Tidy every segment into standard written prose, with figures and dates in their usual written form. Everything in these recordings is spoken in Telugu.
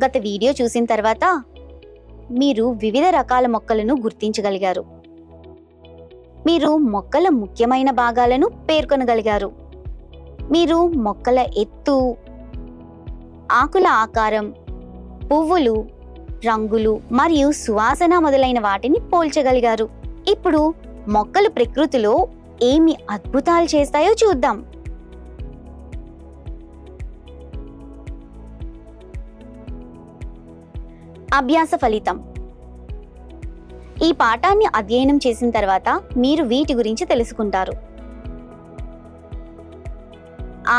గత వీడియో చూసిన తర్వాత మీరు వివిధ రకాల మొక్కలను గుర్తించగలిగారు. మీరు మొక్కల ముఖ్యమైన భాగాలను పేర్కొనగలిగారు. మీరు మొక్కల ఎత్తు, ఆకుల ఆకారం, పువ్వులు, రంగులు మరియు సువాసన మొదలైన వాటిని పోల్చగలిగారు. ఇప్పుడు మొక్కలు ప్రకృతిలో ఏమి అద్భుతాలు చేస్తాయో చూద్దాం. అభ్యాస ఫలితం. ఈ పాఠాన్ని అధ్యయనం చేసిన తర్వాత మీరు వీటి గురించి తెలుసుకుంటారు.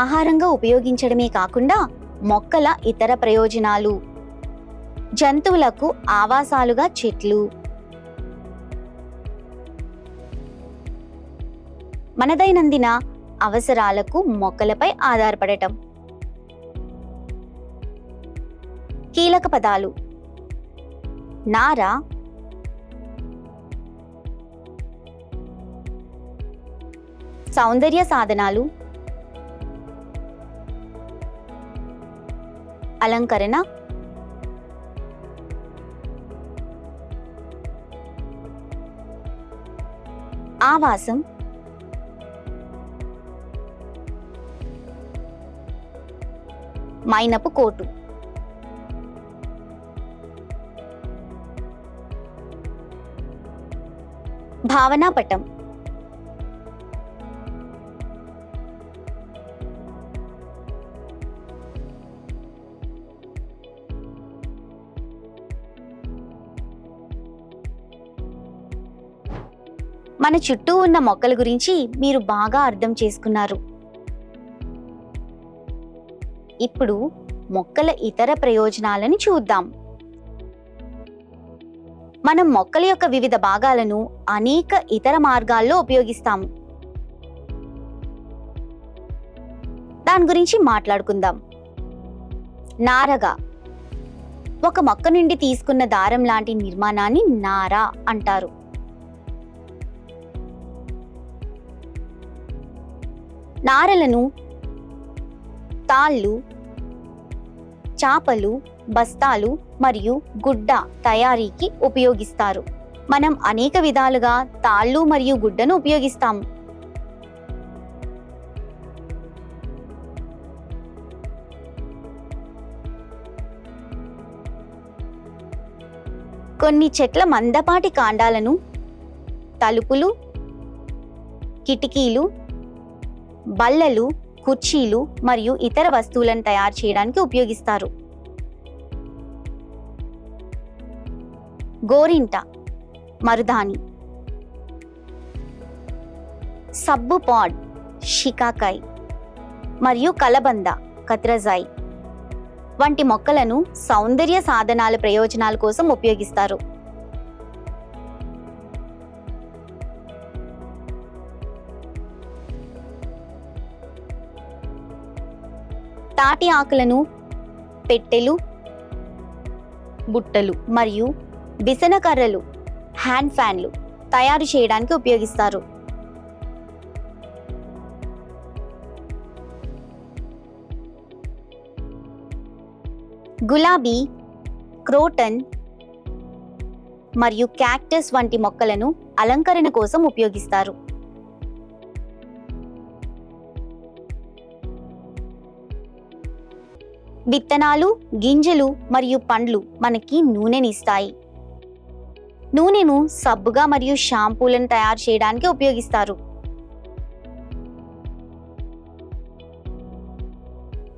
ఆహారంగా ఉపయోగించడమే కాకుండా మొక్కల ఇతర ప్రయోజనాలు, జంతువులకు ఆవాసాలుగా చెట్లు, మన దైనందిన అవసరాలకు మొక్కలపై ఆధారపడటం. కీలక పదాలు: నార, సౌందర్య సాధనాలు, అలంకరణ, ఆవాసం, మైనపు కోటు. భావనాపటం. మన చుట్టూ ఉన్న మొక్కల గురించి మీరు బాగా అర్థం చేసుకున్నారు. ఇప్పుడు మొక్కల ఇతర ప్రయోజనాలను చూద్దాం. మనం మొక్కల యొక్క వివిధ భాగాలను అనేక ఇతర మార్గాల్లో ఉపయోగిస్తాము. దాని గురించి మాట్లాడుకుందాం. నారగా, ఒక మొక్క నుండి తీసుకున్న దారం లాంటి నిర్మాణాన్ని నార అంటారు. నారలను తాళ్ళు, చాపలు, బస్తాలు మరియు గుడ్డ తయారీకి ఉపయోగిస్తారు. మనం అనేక విధాలుగా తాళ్ళు మరియు గుడ్డను ఉపయోగిస్తాము. కొన్ని చెట్ల మందపాటి కాండాలను తలుపులు, కిటికీలు, బల్లలు, కుర్చీలు మరియు ఇతర వస్తువులను తయారు చేయడానికి ఉపయోగిస్తారు. గోరింట, మరుదాని, సబ్బు పాడ్, షికాకాయ్ మరియు కలబంద, కత్రజాయ్ వంటి మొక్కలను సౌందర్య సాధనాల ప్రయోజనాల కోసం ఉపయోగిస్తారు. తాటి ఆకులను పెట్టెలు, బుట్టలు మరియు బిసన కర్రలు, హ్యాండ్ ఫ్యాన్లు తయారు చేయడానికి ఉపయోగిస్తారు. గులాబీ, క్రోటన్ మరియు క్యాక్టస్ వంటి మొక్కలను అలంకరణ కోసం ఉపయోగిస్తారు. విత్తనాలు, గింజలు మరియు పండ్లు మనకి నూనెనిస్తాయి. నూనెను సబ్బుగా మరియు షాంపూలను తయారు చేయడానికి ఉపయోగిస్తారు.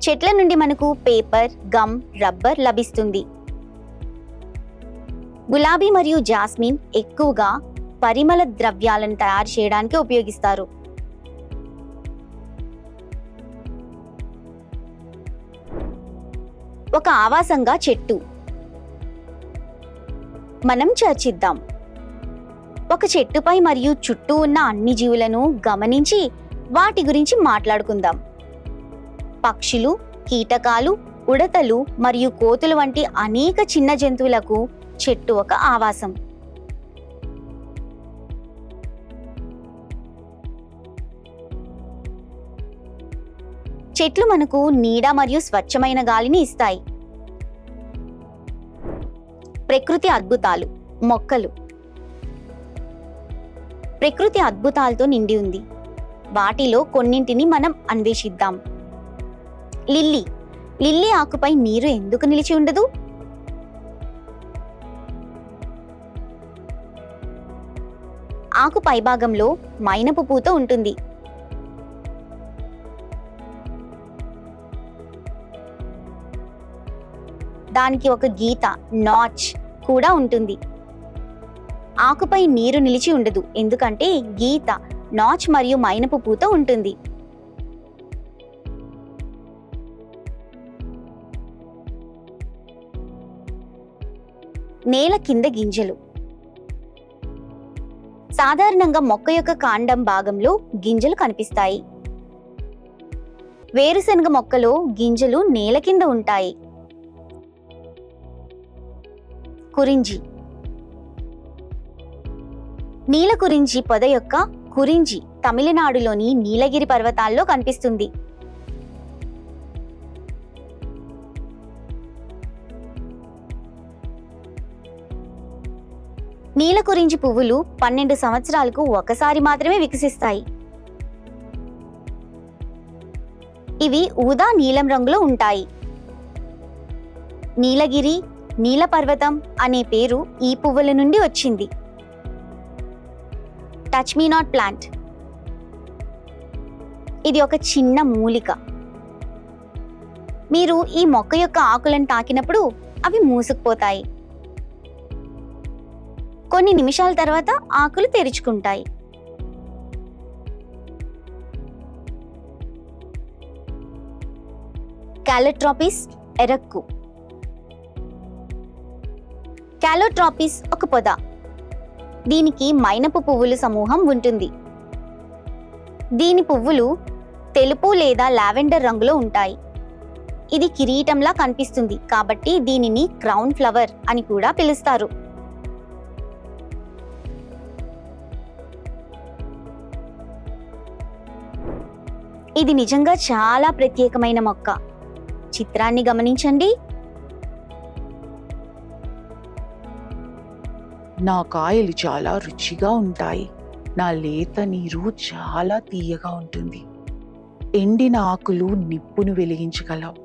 చెట్ల నుండి మనకు పేపర్, గమ్, రబ్బర్ లభిస్తుంది. గులాబీ మరియు జాస్మిన్ ఎక్కువగా పరిమళ ద్రవ్యాలను తయారు చేయడానికి ఉపయోగిస్తారు. ఒక ఆవాసంగా చెట్టు మనం చర్చిద్దాం. ఒక చెట్టుపై మరియు చుట్టూ ఉన్న అన్ని జీవులను గమనించి వాటి గురించి మాట్లాడుకుందాం. పక్షులు, కీటకాలు, ఉడతలు మరియు కోతులు వంటి అనేక చిన్న జంతువులకు చెట్టు ఒక ఆవాసం. చెట్లు మనకు నీడ మరియు స్వచ్ఛమైన గాలిని ఇస్తాయి. ప్రకృతి అద్భుతాలు. మొక్కలు ప్రకృతి అద్భుతాలతో నిండి ఉంది. వాటిలో కొన్నింటిని మనం అన్వేషిద్దాం. లిల్లీ. లిల్లీ ఆకుపై నీరు ఎందుకు నిలిచి ఉండదు? ఆకు పైభాగంలో మైనపు పూత ఉంటుంది. దానికి ఒక గీత, నాచ్ కూడా ఉంటుంది. ఆకుపై నీరు నిలిచి ఉండదు ఎందుకంటే గీత, నాచ్ మరియు మైనపు పూత ఉంటుంది. నేల కింద గింజలు. సాధారణంగా మొక్క యొక్క కాండం భాగంలో గింజలు కనిపిస్తాయి. వేరుశనగ మొక్కలో గింజలు నేల కింద ఉంటాయి. కురించి. నీల కురించి పొద యొక్క కురించి తమిళనాడులోని నీలగిరి పర్వతాల్లో కనిపిస్తుంది. నీల కురించి పువ్వులు 12 సంవత్సరాలకు ఒకసారి మాత్రమే వికసిస్తాయి. ఇవి ఊదా నీలం రంగులో ఉంటాయి. నీలగిరి, నీల పర్వతం అనే పేరు ఈ పువ్వుల నుండి వచ్చింది. Touch me not plant. ఇది ఒక చిన్న మూలిక. మీరు ఈ మొక్క యొక్క ఆకులను తాకినప్పుడు అవి మూసుకుపోతాయి. కొన్ని నిమిషాల తర్వాత ఆకులు తెరుచుకుంటాయి. క్యాలోట్రాపిస్ ఎరక్కు. క్యాలోట్రాపిస్ ఒక పొద. దీనికి మైనపు పువ్వుల సమూహం ఉంటుంది. దీని పువ్వులు తెలుపు లేదా లావెండర్ రంగులో ఉంటాయి. ఇది కిరీటంలా కనిపిస్తుంది కాబట్టి దీనిని క్రౌన్ ఫ్లవర్ అని కూడా పిలుస్తారు. ఇది నిజంగా చాలా ప్రత్యేకమైన మొక్క. చిత్రాన్ని గమనించండి. నా కాయలు చాలా రుచిగా ఉంటాయి. నా లేత నీరు చాలా తీయగా ఉంటుంది. ఎండిన ఆకులు నిప్పును వెలిగించగలవు.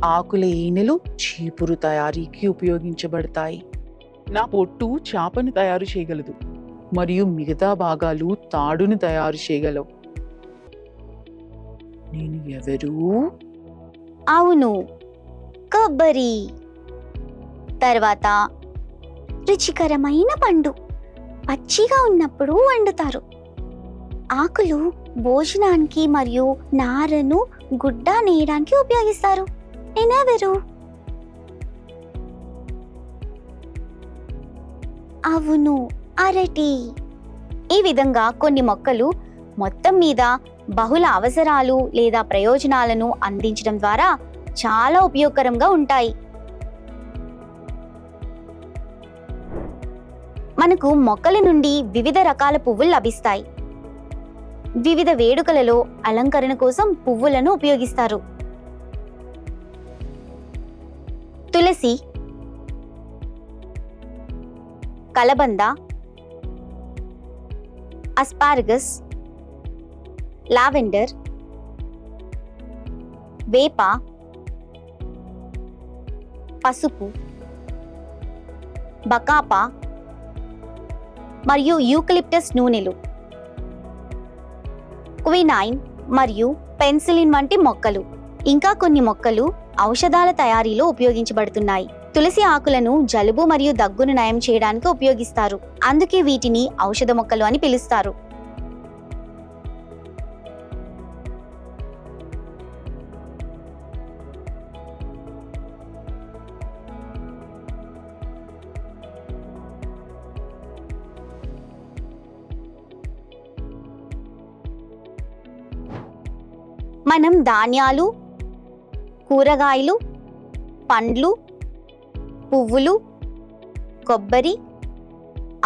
ఆకుల ఈనెలు చీపురు తయారీకి ఉపయోగించబడతాయి. నా పొట్టు చాపను తయారు చేయగలదు మరియు మిగతా భాగాలు తాడును తయారు చేయగలవు. నేను ఎవరు? అవును, కొబ్బరి. తర్వాత రుచికరమైన పండు. పచ్చిగా ఉన్నప్పుడు వండుతారు. ఆకులు భోజనానికి మరియు నారను గుడ్డ నేయడానికి ఉపయోగిస్తారు. నేనెవరు? అవును, అరటి. ఈ విధంగా కొన్ని మొక్కలు మొత్తం మీద బహుళ అవసరాలు లేదా ప్రయోజనాలను అందించడం ద్వారా చాలా ఉపయోగకరంగా ఉంటాయి. మనకు మొక్కల నుండి వివిధ రకాల పువ్వులు లభిస్తాయి. వివిధ వేడుకలలో అలంకరణ కోసం పువ్వులను ఉపయోగిస్తారు. తులసి, కలబంద, అస్పారగస్, లావెండర్, వేప, పసుపు, బకాప మరియు యూకలిప్టస్ నూనెలు, క్వినైన్ మరియు పెన్సిలిన్ వంటి మొక్కలు. ఇంకా కొన్ని మొక్కలు ఔషధాల తయారీలో ఉపయోగించబడుతున్నాయి. తులసి ఆకులను జలుబు మరియు దగ్గును నయం చేయడానికి ఉపయోగిస్తారు. అందుకే వీటిని ఔషధ మొక్కలు అని పిలుస్తారు. మనం ధాన్యాలు, కూరగాయలు, పండ్లు, పువ్వులు, కొబ్బరి,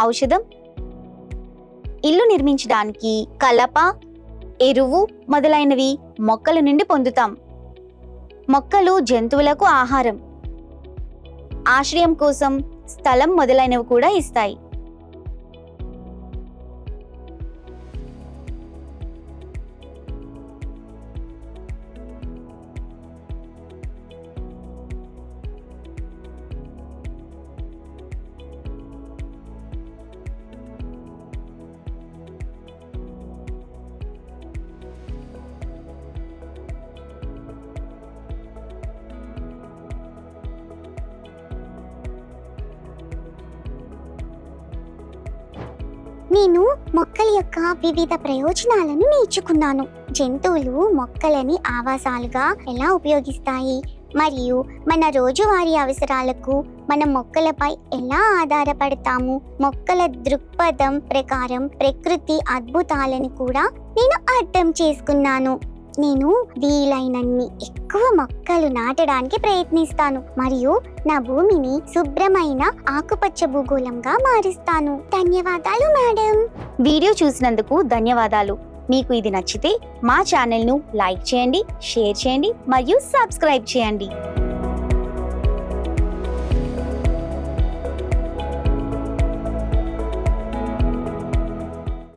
ఔషధం, ఇల్లు నిర్మించడానికి కలప, ఎరువు మొదలైనవి మొక్కల నుండి పొందుతాం. మొక్కలు జంతువులకు ఆహారం, ఆశ్రయం కోసం స్థలం మొదలైనవి కూడా ఇస్తాయి. నేను మొక్కల యొక్క వివిధ ప్రయోజనాలను నేర్చుకున్నాను. జంతువులు మొక్కలని ఆవాసాలుగా ఎలా ఉపయోగిస్తాయి మరియు మన రోజువారీ అవసరాలకు మనం మొక్కలపై ఎలా ఆధారపడతాము, మొక్కల దృక్పథం ప్రకారం ప్రకృతి అద్భుతాలను కూడా నేను అర్థం చేసుకున్నాను. నేను వీలైనన్ని ఎక్కువ మొక్కలు నాటడానికి ప్రయత్నిస్తాను మరియు నా భూమిని శుభ్రమైన ఆకుపచ్చ భూగోళంగా మారుస్తాను. ధన్యవాదాలు మేడం. వీడియో చూసినందుకు ధన్యవాదాలు. మీకు ఇది నచ్చితే మా ఛానల్ను లైక్ చేయండి, షేర్ చేయండి మరియు సబ్స్క్రైబ్ చేయండి.